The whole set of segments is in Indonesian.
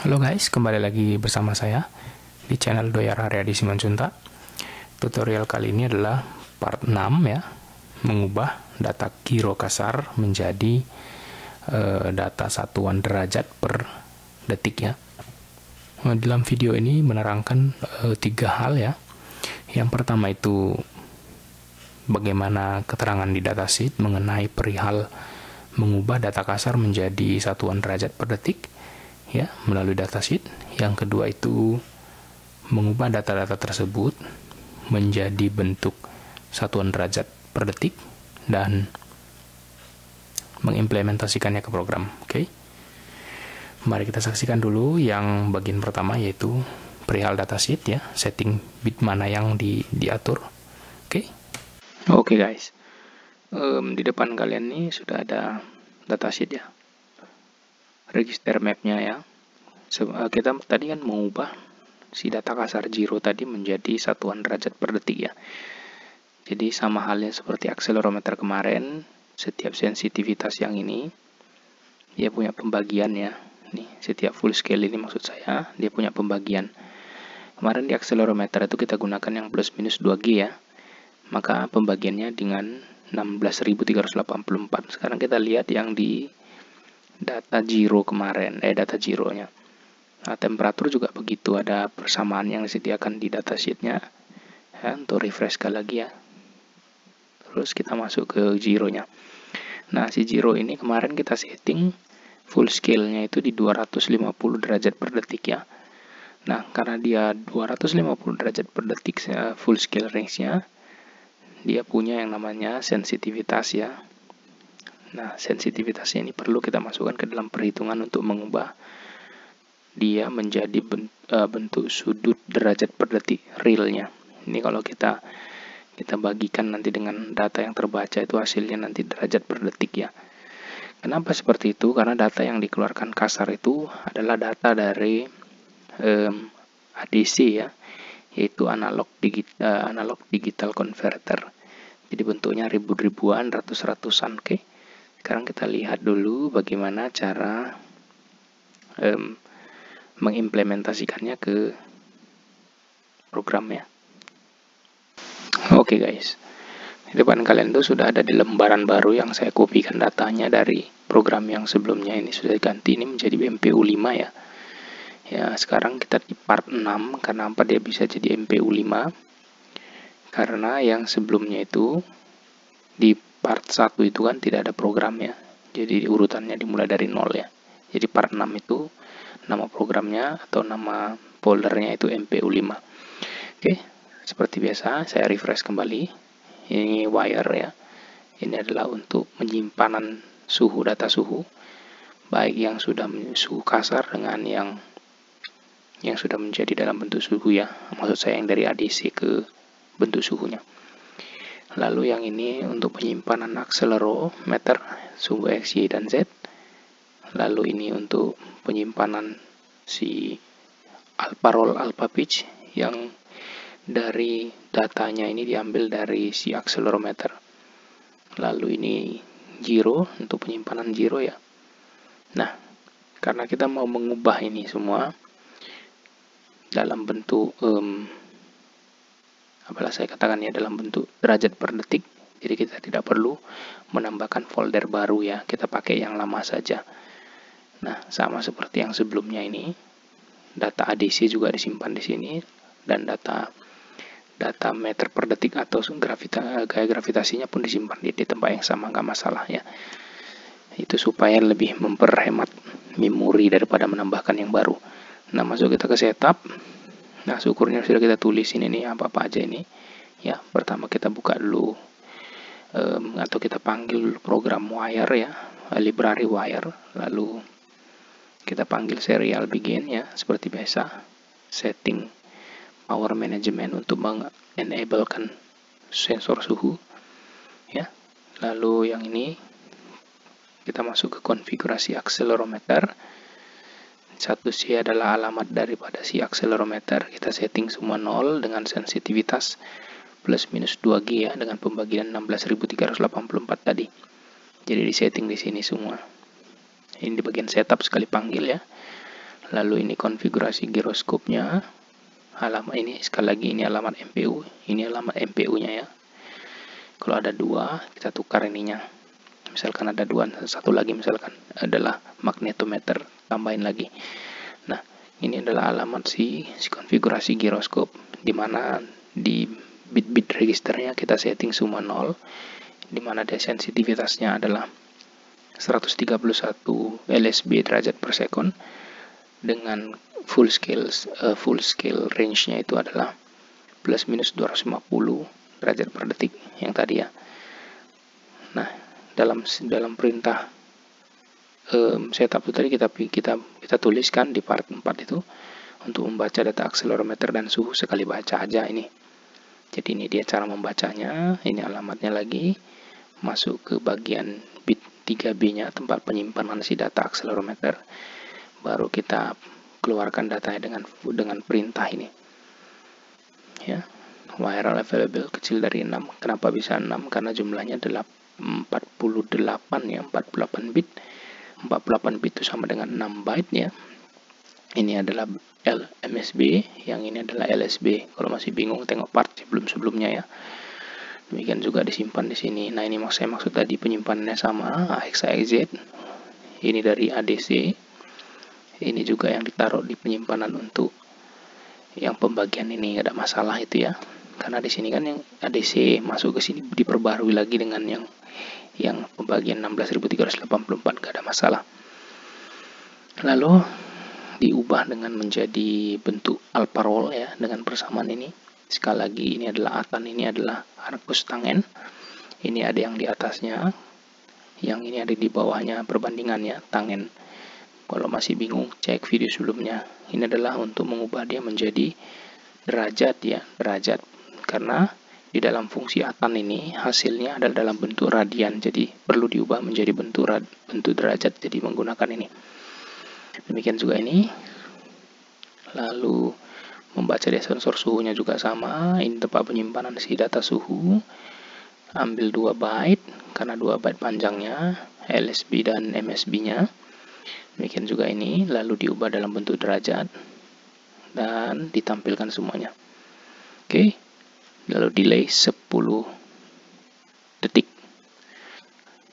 Halo guys, kembali lagi bersama saya di channel Doyar Haryadi Simanjuntak. Tutorial kali ini adalah part 6 ya, mengubah data giro kasar menjadi data satuan derajat per detik ya. Nah, dalam video ini menerangkan 3 hal ya. Yang pertama itu bagaimana keterangan di datasheet mengenai perihal mengubah data kasar menjadi satuan derajat per detik ya melalui datasheet. Yang kedua itu mengubah data-data tersebut menjadi bentuk satuan derajat per detik dan mengimplementasikannya ke program. Oke. Mari kita saksikan dulu yang bagian pertama, yaitu perihal datasheet ya, setting bit mana yang diatur. Oke guys. Di depan kalian nih sudah ada datasheet ya. Register mapnya ya. Kita tadi kan mengubah si data kasar giro tadi menjadi satuan derajat per detik ya. Jadi sama halnya seperti akselerometer kemarin, setiap sensitivitas yang ini dia punya pembagian ya. Nih, setiap full scale ini maksud saya, dia punya pembagian. Kemarin di akselerometer itu kita gunakan yang plus minus 2G ya. Maka pembagiannya dengan 16.384. Sekarang kita lihat yang di data giro kemarin, data gironya. Nah, temperatur juga begitu, ada persamaan yang disediakan di datasheetnya ya, untuk refresh sekali lagi ya. Terus kita masuk ke gironya. Nah, si giro ini kemarin kita setting full scale-nya itu di 250 derajat per detik ya. Nah, karena dia 250 derajat per detik full scale range-nya, dia punya yang namanya sensitivitas ya. Nah, sensitivitasnya ini perlu kita masukkan ke dalam perhitungan untuk mengubah dia menjadi bentuk sudut derajat per detik realnya. Ini kalau kita bagikan nanti dengan data yang terbaca, itu hasilnya nanti derajat per detik ya. Kenapa seperti itu? Karena data yang dikeluarkan kasar itu adalah data dari ADC ya, yaitu analog digital converter. Jadi bentuknya ribuan, ratusan. Oke. Sekarang kita lihat dulu bagaimana cara mengimplementasikannya ke program ya. Oke guys, di depan kalian itu sudah ada di lembaran baru yang saya kopikan datanya dari program yang sebelumnya. Ini sudah diganti, ini menjadi MPU5 ya. Ya, sekarang kita di part 6. Kenapa dia bisa jadi MPU5? Karena yang sebelumnya itu di part 1 itu kan tidak ada program ya. Jadi urutannya dimulai dari 0 ya. Jadi part 6 itu nama programnya atau nama foldernya itu MPU5. Oke, seperti biasa saya refresh kembali. Ini wire ya. Ini adalah untuk penyimpanan suhu, data suhu, baik yang sudah suhu kasar dengan yang sudah menjadi dalam bentuk suhu ya. Maksud saya yang dari ADC ke bentuk suhunya. Lalu yang ini untuk penyimpanan akselerometer suhu X, Y, dan Z. Lalu ini untuk penyimpanan si alpha roll, alpha pitch yang dari datanya ini diambil dari si akselerometer. Lalu ini giro untuk penyimpanan giro ya. Nah, karena kita mau mengubah ini semua dalam bentuk apalah saya katakan ya, dalam bentuk derajat per detik. Jadi kita tidak perlu menambahkan folder baru ya, kita pakai yang lama saja. Nah, sama seperti yang sebelumnya ini, data ADC juga disimpan di sini, dan data meter per detik atau gaya gravitasinya pun disimpan di tempat yang sama, nggak masalah ya. Itu supaya lebih memperhemat memori daripada menambahkan yang baru. Nah, masuk kita ke setup. Nah, syukurnya sudah kita tulis ini nih apa-apa aja ini ya. Pertama kita buka dulu atau kita panggil program wire ya, library wire. Lalu kita panggil serial begin ya, seperti biasa. Setting power management untuk mengenablekan sensor suhu ya. Lalu yang ini kita masuk ke konfigurasi akselerometer. 1C adalah alamat daripada si akselerometer. Kita setting semua 0 dengan sensitivitas plus minus 2G ya, dengan pembagian 16.384 tadi. Jadi di setting di sini semua. Ini di bagian setup sekali panggil ya. Lalu ini konfigurasi giroskopnya. Alamat ini sekali lagi ini alamat MPU, ini alamat MPU-nya ya. Kalau ada dua, kita tukar ininya. Misalkan ada dua, satu lagi misalkan adalah magnetometer, tambahin lagi. Nah, ini adalah alamat si konfigurasi giroskop, di mana di bit-bit registernya kita setting semua 0, di mana dia sensitivitasnya adalah 131 LSB derajat per second, dengan full scale range-nya itu adalah plus minus 250 derajat per detik yang tadi ya. Nah, dalam perintah setup itu tadi kita tuliskan di part 4 itu untuk membaca data akselerometer dan suhu sekali baca aja ini. Jadi ini dia cara membacanya, ini alamatnya lagi, masuk ke bagian bit 3B-nya tempat penyimpanan si data akselerometer. Baru kita keluarkan datanya dengan perintah ini. Ya. Viral available kecil dari 6. Kenapa bisa 6? Karena jumlahnya adalah 48 ya, 48 bit. 48 bit itu sama dengan 6 byte ya. Ini adalah MSB, yang ini adalah LSB. Kalau masih bingung tengok part sebelum-sebelumnya ya. Demikian juga disimpan di sini. Nah, ini saya maksud tadi penyimpanannya sama, AX AXZ. Ini dari ADC. Ini juga yang ditaruh di penyimpanan untuk yang pembagian ini, nggak ada masalah itu ya. Karena di sini kan yang ADC masuk ke sini diperbarui lagi dengan yang pembagian 16.384, nggak ada masalah. Lalu diubah dengan menjadi bentuk alpha roll ya, dengan persamaan ini. Sekali lagi ini adalah ATAN, ini adalah arcus tangen. Ini ada yang di atasnya, yang ini ada di bawahnya perbandingannya tangen. Kalau masih bingung, cek video sebelumnya. Ini adalah untuk mengubah dia menjadi derajat ya, derajat. Karena di dalam fungsi ATAN ini hasilnya adalah dalam bentuk radian, jadi perlu diubah menjadi bentuk derajat, jadi menggunakan ini. Demikian juga ini. Lalu membaca dari sensor suhunya juga sama. Ini tempat penyimpanan si data suhu. Ambil 2 byte, karena 2 byte panjangnya, LSB dan MSB-nya. Demikian juga ini, lalu diubah dalam bentuk derajat dan ditampilkan semuanya. Oke. Lalu delay 10 detik.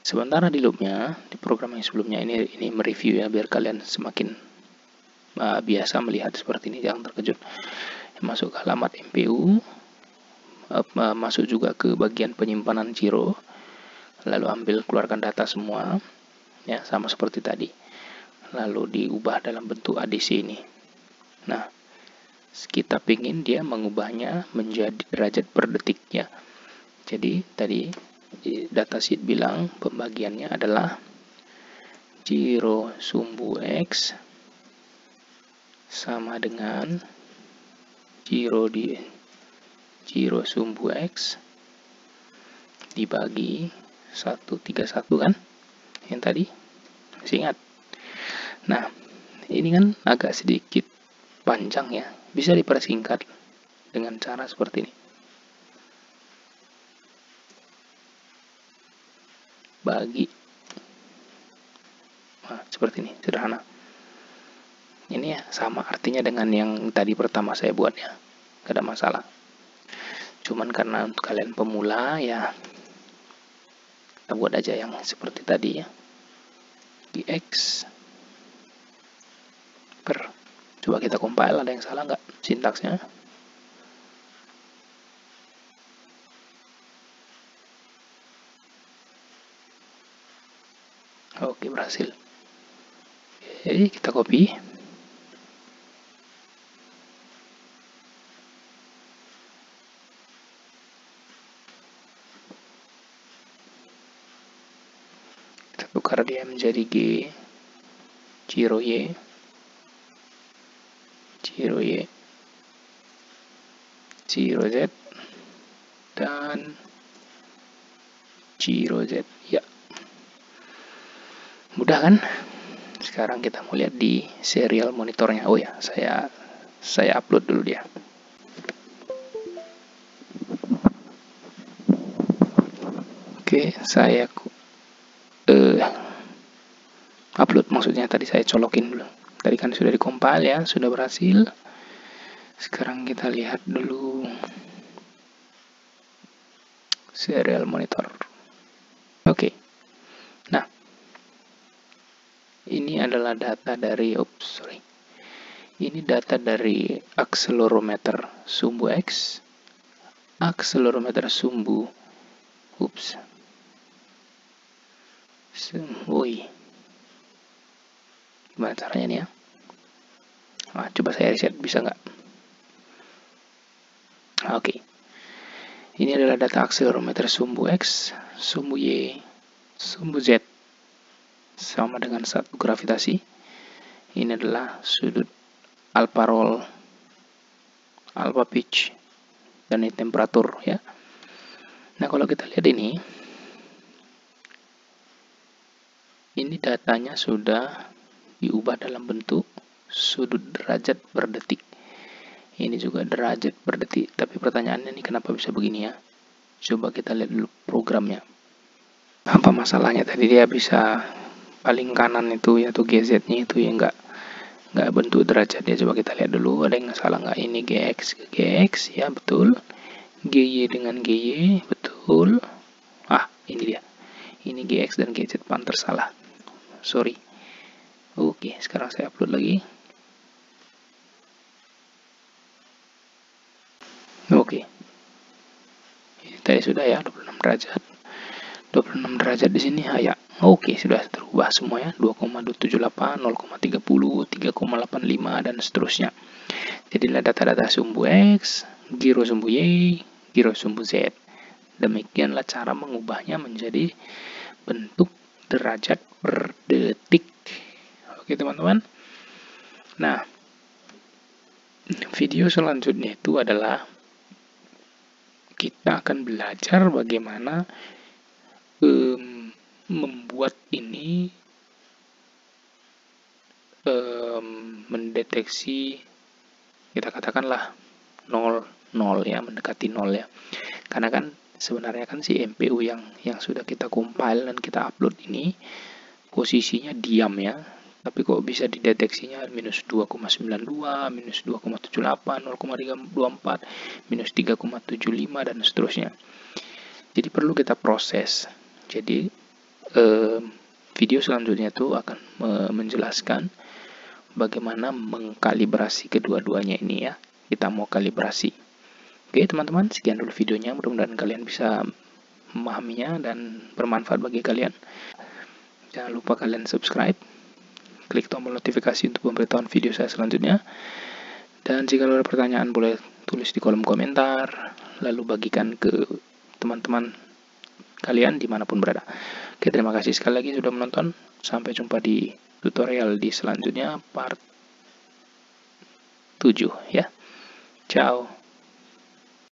Sementara di loopnya, di program yang sebelumnya ini mereview ya, biar kalian semakin biasa melihat seperti ini, jangan terkejut. Masuk ke alamat MPU, masuk juga ke bagian penyimpanan giro, lalu keluarkan data semua ya, sama seperti tadi. Lalu diubah dalam bentuk ADC ini. Nah, kita ingin dia mengubahnya menjadi derajat per detik ya. Jadi tadi di datasheet bilang pembagiannya adalah giro sumbu X sama dengan giro sumbu X dibagi 131 kan, yang tadi masih ingat. Nah, ini kan agak sedikit panjang ya, bisa dipersingkat dengan cara seperti ini. Bagi, nah, seperti ini, sederhana. Ini ya sama artinya dengan yang tadi pertama saya buat ya, gak ada masalah. Cuman karena untuk kalian pemula ya, kita buat aja yang seperti tadi ya. Dx per, coba kita compile, ada yang salah nggak sintaksnya? Oke, berhasil. Jadi kita copy, kita tukar dia menjadi giro Y, giro Z, dan giro Z ya. Mudah kan? Sekarang kita mau lihat di serial monitornya. Oh ya, saya upload dulu dia. Oke, saya upload, maksudnya tadi saya colokin dulu. Tadi kan sudah dikompil ya, sudah berhasil. Sekarang kita lihat dulu serial monitor. Oke. Nah, ini adalah data dari ini data dari akselerometer sumbu X, akselerometer sumbu gimana caranya nih ya? Nah, coba saya reset, bisa nggak? Oke. Ini adalah data akselerometer sumbu X, sumbu Y, sumbu Z sama dengan satu gravitasi. Ini adalah sudut alpha roll, alpha pitch, dan ini temperatur ya. Nah, kalau kita lihat ini datanya sudah diubah dalam bentuk sudut derajat per detik. Ini juga derajat per detik, tapi pertanyaannya ini kenapa bisa begini ya? Coba kita lihat dulu programnya. Apa masalahnya tadi dia bisa paling kanan itu yaitu GZ-nya itu ya nggak bentuk derajat ya. Coba kita lihat dulu ada yang salah nggak. Ini GX ya betul. GY dengan GY betul. Ini dia. Ini GX dan GZ panter salah. Sorry. Oke, sekarang saya upload lagi. Oke. Ini tadi sudah ya 26 derajat. 26 derajat di sini ya. Oke, sudah terubah semua ya. 2,278, 0,30, 3,85 dan seterusnya. Jadilah data-data sumbu X, giro sumbu Y, giro sumbu Z. Demikianlah cara mengubahnya menjadi bentuk derajat per detik. Oke, teman-teman. Nah, video selanjutnya itu adalah kita akan belajar bagaimana membuat ini mendeteksi, kita katakanlah 0 ya, mendekati 0 ya. Karena kan sebenarnya kan si MPU yang sudah kita compile dan kita upload ini posisinya diam ya. Tapi kok bisa dideteksinya minus 2,92, minus 2,78, 0,324, minus 3,75 dan seterusnya. Jadi perlu kita proses. Jadi video selanjutnya itu akan menjelaskan bagaimana mengkalibrasi kedua-duanya ini ya. Kita mau kalibrasi. Oke teman-teman, sekian dulu videonya. Mudah-mudahan kalian bisa memahaminya dan bermanfaat bagi kalian. Jangan lupa kalian subscribe, klik tombol notifikasi untuk pemberitahuan video saya selanjutnya. Dan jika ada pertanyaan boleh tulis di kolom komentar, lalu bagikan ke teman-teman kalian dimanapun berada. Oke, terima kasih sekali lagi sudah menonton. Sampai jumpa di tutorial di selanjutnya part 7 ya. Ciao.